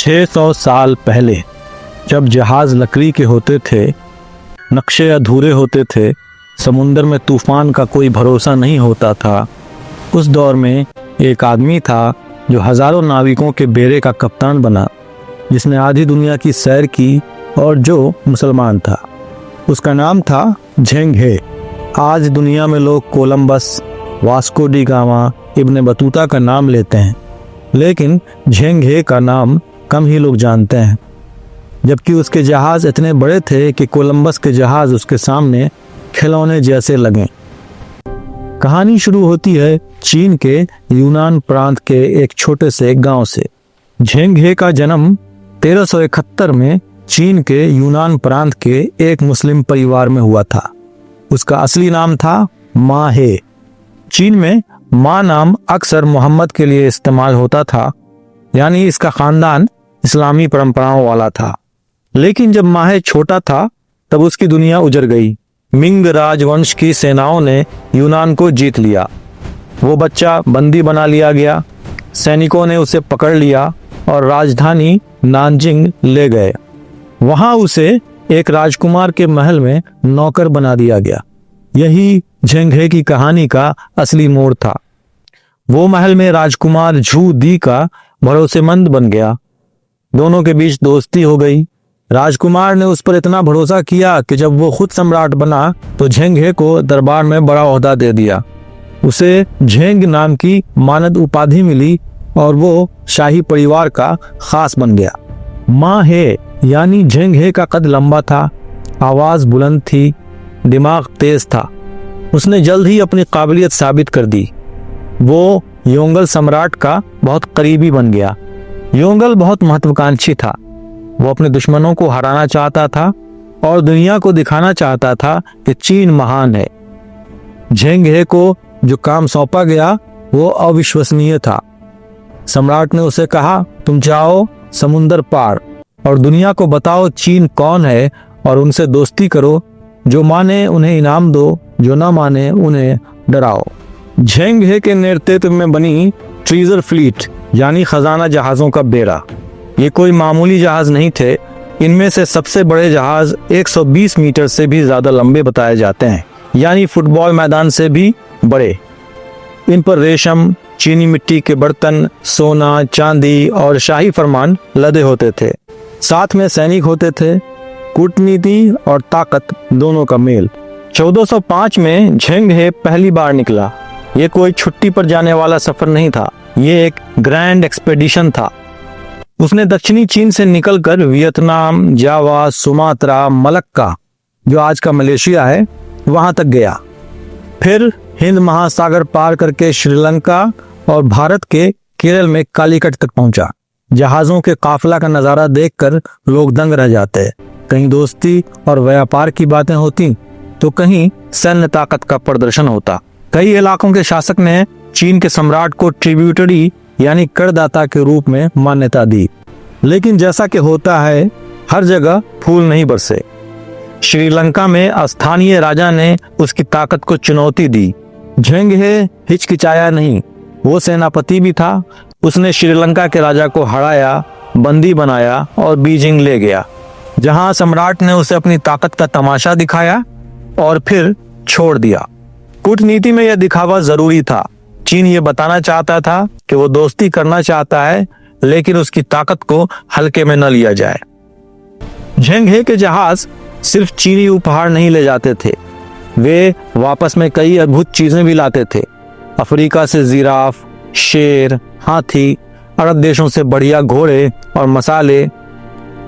600 साल पहले जब जहाज लकड़ी के होते थे, नक्शे अधूरे होते थे, समुंदर में तूफान का कोई भरोसा नहीं होता था, उस दौर में एक आदमी था जो हजारों नाविकों के बेड़े का कप्तान बना, जिसने आधी दुनिया की सैर की और जो मुसलमान था। उसका नाम था झेंग हे। आज दुनिया में लोग Columbus, Vasco D gamma, Ibn Battuta का नाम लेते हैं, लेकिन झेंग हे का नाम कम ही लोग जानते हैं, जबकि उसके जहाज इतने बड़े थे कि कोलंबस के जहाज उसके सामने खिलौने जैसे लगे। कहानी शुरू होती है चीन के यूनान प्रांत के एक छोटे से गांव से। झेंग हे का जन्म 1371 में चीन के यूनान प्रांत के एक मुस्लिम परिवार में हुआ था। उसका असली नाम था मा हे। चीन में मा नाम अक्सर मोहम्मद के लिए इस्तेमाल होता था, यानी इसका खानदान इस्लामी परंपराओं वाला था। लेकिन जब माहे छोटा था तब उसकी दुनिया उजड़ गई। मिंग राजवंश की सेनाओं ने यूनान को जीत लिया। वो बच्चा बंदी बना लिया गया। सैनिकों ने उसे पकड़ लिया और राजधानी नानजिंग ले गए। वहां उसे एक राजकुमार के महल में नौकर बना दिया गया। यही झेंग हे की कहानी का असली मोड़ था। वो महल में राजकुमार झू दी का भरोसेमंद बन गया। दोनों के बीच दोस्ती हो गई। राजकुमार ने उस पर इतना भरोसा किया कि जब वो खुद सम्राट बना तो झेंग हे को दरबार में बड़ा ओहदा दे दिया। उसे झेंग नाम की मानद उपाधि मिली और वो शाही परिवार का खास बन गया। मा हे यानी झेंग हे का कद लंबा था, आवाज बुलंद थी, दिमाग तेज था। उसने जल्द ही अपनी काबिलियत साबित कर दी। वो योंगल सम्राट का बहुत करीबी बन गया। योंगल बहुत महत्वाकांक्षी था। वो अपने दुश्मनों को हराना चाहता था और दुनिया को दिखाना चाहता था कि चीन महान है। झेंग हे को जो काम सौंपा गया वो अविश्वसनीय था। सम्राट ने उसे कहा, तुम जाओ समुंदर पार और दुनिया को बताओ चीन कौन है और उनसे दोस्ती करो। जो माने उन्हें इनाम दो, जो ना माने उन्हें डराओ। झेंग हे के नेतृत्व में बनी ट्रेजर फ्लीट यानी खजाना जहाजों का बेड़ा। ये कोई मामूली जहाज नहीं थे। इनमें से सबसे बड़े जहाज 120 मीटर से भी ज्यादा लंबे बताए जाते हैं, यानी फुटबॉल मैदान से भी बड़े। इन पर रेशम, चीनी मिट्टी के बर्तन, सोना, चांदी और शाही फरमान लदे होते थे। साथ में सैनिक होते थे। कूटनीति और ताकत दोनों का मेल। 1405 में झेंग हे पहली बार निकला। ये कोई छुट्टी पर जाने वाला सफर नहीं था, ये एक ग्रैंड एक्सपेडिशन था। उसने दक्षिणी चीन से निकलकर वियतनाम, जावा, सुमात्रा, मलक्का जो आज का मलेशिया है, वहां तक गया। फिर हिंद महासागर पार करके श्रीलंका और भारत के केरल में कालीकट तक पहुंचा। जहाजों के काफिला का नजारा देखकर लोग दंग रह जाते। कहीं दोस्ती और व्यापार की बातें होती तो कहीं सैन्य ताकत का प्रदर्शन होता। कई इलाकों के शासक ने चीन के सम्राट को ट्रिब्यूटरी यानी करदाता के रूप में मान्यता दी। लेकिन जैसा कि होता है, हर जगह फूल नहीं बरसे। श्रीलंका में स्थानीय राजा ने उसकी ताकत को चुनौती दी। झेंग हे हिचकिचाया नहीं। वो सेनापति भी था। उसने श्रीलंका के राजा को हराया, बंदी बनाया और बीजिंग ले गया, जहां सम्राट ने उसे अपनी ताकत का तमाशा दिखाया और फिर छोड़ दिया। कूटनीति में यह दिखावा जरूरी था। चीन ये बताना चाहता था कि वो दोस्ती करना चाहता है, लेकिन उसकी ताकत को हल्के में न लिया जाए। झेंग हे के जहाज सिर्फ चीनी उपहार नहीं ले जाते थे, वे वापस में कई अद्भुत चीजें भी लाते थे। अफ्रीका से जिराफ, शेर, हाथी, अरब देशों से बढ़िया घोड़े और मसाले।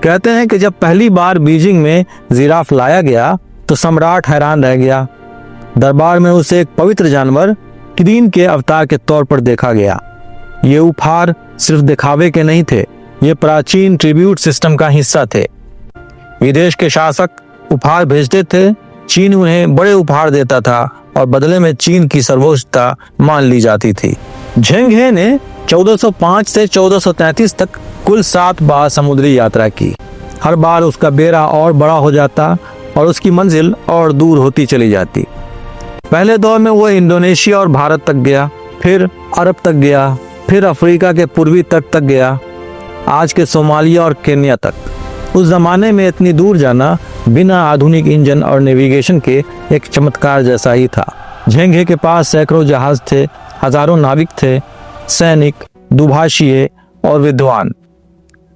कहते हैं कि जब पहली बार बीजिंग में जिराफ लाया गया तो सम्राट हैरान रह गया। दरबार में उसे एक पवित्र जानवर किरीन के अवतार के तौर पर देखा गया। ये उपहार सिर्फ दिखावे के नहीं थे, ये प्राचीन ट्रिब्यूट सिस्टम का हिस्सा थे। विदेश के शासक उपहार भेजते थे, चीन उन्हें बड़े उपहार देता था और बदले में चीन की सर्वोच्चता मान ली जाती थी। झेंग हे ने 1405 से 1433 तक कुल 7 बार समुद्री यात्रा की। हर बार उसका बेड़ा और बड़ा हो जाता और उसकी मंजिल और दूर होती चली जाती। पहले दौर में वो इंडोनेशिया और भारत तक गया, फिर अरब तक गया, फिर अफ्रीका के पूर्वी तट तक गया। आज के सोमालिया और केन्या तक। उस जमाने में इतनी दूर जाना बिना आधुनिक इंजन और नेविगेशन के एक चमत्कार जैसा ही था। झेंग हे के पास सैकड़ों जहाज थे, हजारों नाविक थे, सैनिक, दुभाषीय और विद्वान।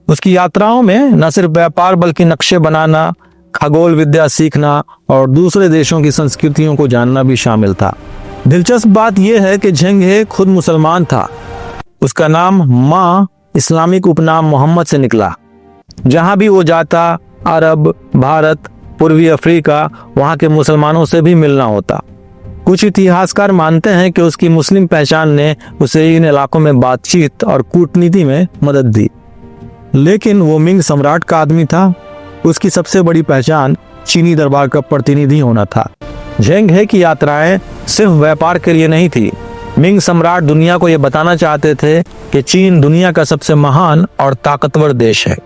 उसकी यात्राओं में न सिर्फ व्यापार बल्कि नक्शे बनाना, खगोल विद्या सीखना और दूसरे देशों की संस्कृतियों को जानना भी शामिल था। दिलचस्प बात यह है कि झेंग हे खुद मुसलमान था। उसका नाम माँ इस्लामिक उपनाम मोहम्मद से निकला। जहां भी वो जाता, अरब, भारत, पूर्वी अफ्रीका, वहां के मुसलमानों से भी मिलना होता। कुछ इतिहासकार मानते हैं कि उसकी मुस्लिम पहचान ने उसे इन इलाकों में बातचीत और कूटनीति में मदद दी। लेकिन वो मिंग सम्राट का आदमी था। उसकी सबसे बड़ी पहचान चीनी दरबार का प्रतिनिधि होना था। झेंग हे की यात्राएं सिर्फ व्यापार के लिए नहीं थी। मिंग सम्राट दुनिया को यह बताना चाहते थे कि चीन दुनिया का सबसे महान और ताकतवर देश है।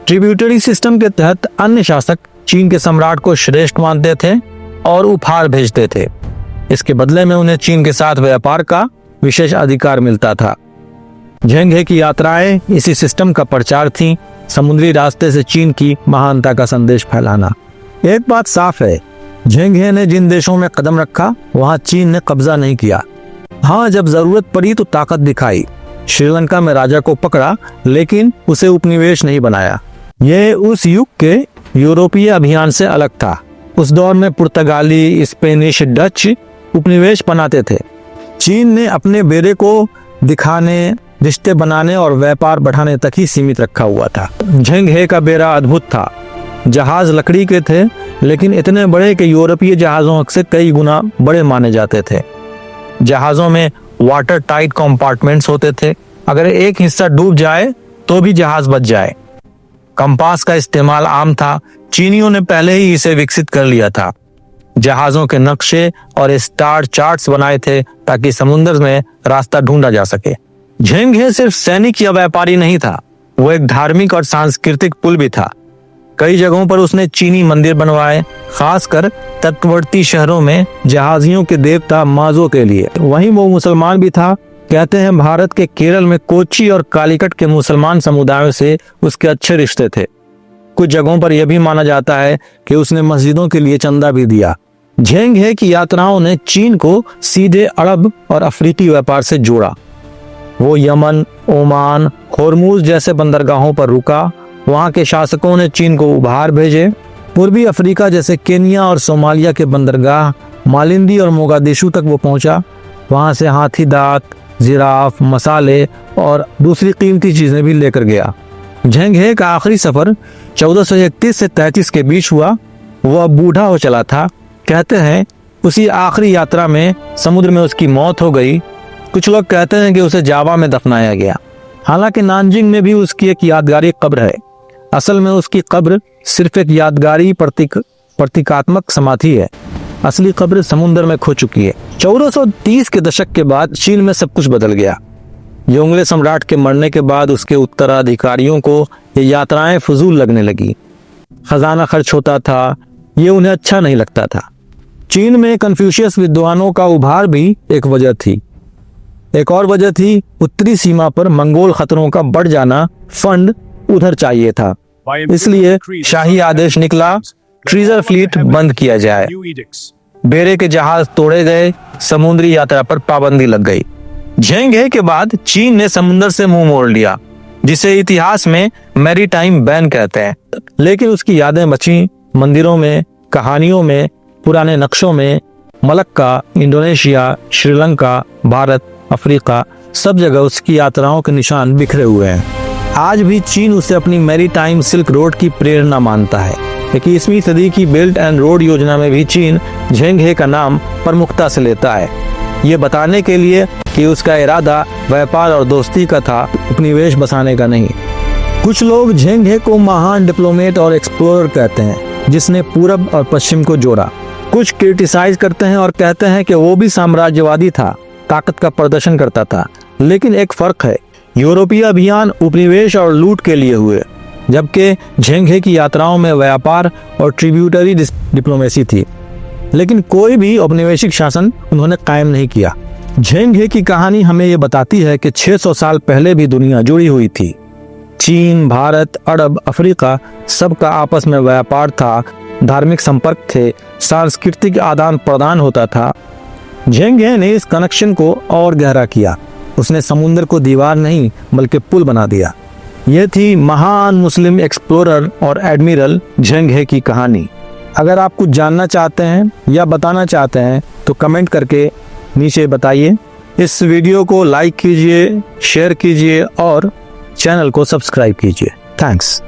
ट्रिब्यूटरी सिस्टम के तहत अन्य शासक चीन के सम्राट को श्रेष्ठ मानते थे और उपहार भेजते थे। इसके बदले में उन्हें चीन के साथ व्यापार का विशेष अधिकार मिलता था। झेंग हे की यात्राएं इसी सिस्टम का प्रचार थीं, समुद्री रास्ते से चीन की महानता का संदेश फैलाना। एक बात साफ है, झेंग हे ने जिन देशों में कदम रखा वहां चीन ने कब्जा नहीं किया। हाँ, जब जरूरत पड़ी तो ताकत दिखाई। श्रीलंका में राजा को पकड़ा लेकिन उसे उपनिवेश नहीं बनाया। यह उस युग के यूरोपीय अभियान से अलग था। उस दौर में पुर्तगाली, स्पेनिश, डच उपनिवेश बनाते थे। चीन ने अपने बेरे को दिखाने, रिश्ते बनाने और व्यापार बढ़ाने तक ही सीमित रखा हुआ था। झेंग हे का बेरा अद्भुत था। जहाज लकड़ी के थे लेकिन इतने बड़े कि यूरोपीय जहाजों से कई गुना बड़े माने जाते थे। जहाजों में वाटर टाइट कंपार्टमेंट्स होते थे। अगर एक हिस्सा डूब जाए तो भी जहाज बच जाए। कंपास का इस्तेमाल आम था। चीनियों ने पहले ही इसे विकसित कर लिया था। जहाजों के नक्शे और स्टार चार्ट्स बनाए थे ताकि समुद्र में रास्ता ढूंढा जा सके। झेंग हे सिर्फ सैनिक या व्यापारी नहीं था, वो एक धार्मिक और सांस्कृतिक पुल भी था। कई जगहों पर उसने चीनी मंदिर बनवाए, खासकर तटवर्ती शहरों में जहाजियों के देवता माजो के लिए। वहीं वो मुसलमान भी था। कहते हैं भारत के केरल में कोच्चि और कालीकट के मुसलमान समुदायों से उसके अच्छे रिश्ते थे। कुछ जगहों पर यह भी माना जाता है कि उसने मस्जिदों के लिए चंदा भी दिया। झेंग हे की यात्राओं ने चीन को सीधे अरब और अफ्रीकी व्यापार से जोड़ा। वो यमन, ओमान, होर्मुज जैसे बंदरगाहों पर रुका। वहां के शासकों ने चीन को उपहार भेजे। पूर्वी अफ्रीका जैसे केन्या और सोमालिया के बंदरगाह मालिंदी और मोगादिशु तक वो पहुंचा। वहां से हाथी दांत, जिराफ, मसाले और दूसरी कीमती चीजें भी लेकर गया। झेंग हे का आखिरी सफर 1431 से 33 के बीच हुआ। वह बूढ़ा हो चला था। कहते हैं उसी आखिरी यात्रा में समुद्र में उसकी मौत हो गई। कुछ लोग कहते हैं कि उसे जावा में दफनाया गया। हालांकि नानजिंग में भी उसकी एक यादगारी कब्र है। असल में उसकी कब्र सिर्फ एक यादगारी प्रतीकात्मक समाधि है। असली कब्र समुद्र में खो चुकी है। 1430 के दशक के बाद चीन में सब कुछ बदल गया। योंगले सम्राट के मरने के बाद उसके उत्तराधिकारियों को ये यात्राएं फजूल लगने लगी। खजाना खर्च होता था, ये उन्हें अच्छा नहीं लगता था। चीन में कन्फ्यूशियस विद्वानों का उभार भी एक वजह थी। एक और वजह थी उत्तरी सीमा पर मंगोल खतरों का बढ़ जाना। फंड उधर चाहिए था, इसलिए शाही आदेश निकला, ट्रीजर फ्लीट बंद किया जाए। बेरे के जहाज तोड़े गए, समुद्री यात्रा पर पाबंदी लग गई। झेंग हे के बाद चीन ने समुद्र से मुंह मोड़ लिया, जिसे इतिहास में मैरीटाइम बैन कहते हैं। लेकिन उसकी यादें बची मंदिरों में, कहानियों में, पुराने नक्शों में। Malacca, Indonesia, Sri Lanka, Bharat, Africa, सब जगह उसकी यात्राओं के निशान बिखरे हुए हैं। आज भी चीन उसे अपनी मैरीटाइम सिल्क रोड की प्रेरणा मानता है। 21वीं सदी की बेल्ट एंड रोड योजना में भी चीन झेंग हे का नाम प्रमुखता से लेता है, ये बताने के लिए कि उसका इरादा व्यापार और दोस्ती का था, उपनिवेश बसाने का नहीं। कुछ लोग झेंग हे को महान डिप्लोमेट और एक्सप्लोरर कहते हैं, जिसने पूरब और पश्चिम को जोड़ा। कुछ क्रिटिसाइज करते हैं और कहते हैं कि वो भी साम्राज्यवादी था, ताकत का प्रदर्शन करता था। लेकिन एक फर्क है, यूरोपीय अभियान उपनिवेश और लूट के लिए हुए, जबकि झेंग हे की यात्राओं में व्यापार और ट्रिब्यूटरी डिप्लोमेसी थी। लेकिन कोई भी औपनिवेशिक शासन उन्होंने कायम नहीं किया। झेंग हे की कहानी हमें ये बताती है कि 600 साल पहले भी दुनिया जुड़ी हुई थी। चीन, भारत, अरब, अफ्रीका सबका आपस में व्यापार था, धार्मिक संपर्क थे, सांस्कृतिक आदान प्रदान होता था। झेंग हे ने इस कनेक्शन को और गहरा किया। उसने समुद्र को दीवार नहीं बल्कि पुल बना दिया। यह थी महान मुस्लिम एक्सप्लोरर और एडमिरल झेंग हे की कहानी। अगर आप कुछ जानना चाहते हैं या बताना चाहते हैं तो कमेंट करके नीचे बताइए। इस वीडियो को लाइक कीजिए, शेयर कीजिए और चैनल को सब्सक्राइब कीजिए। थैंक्स।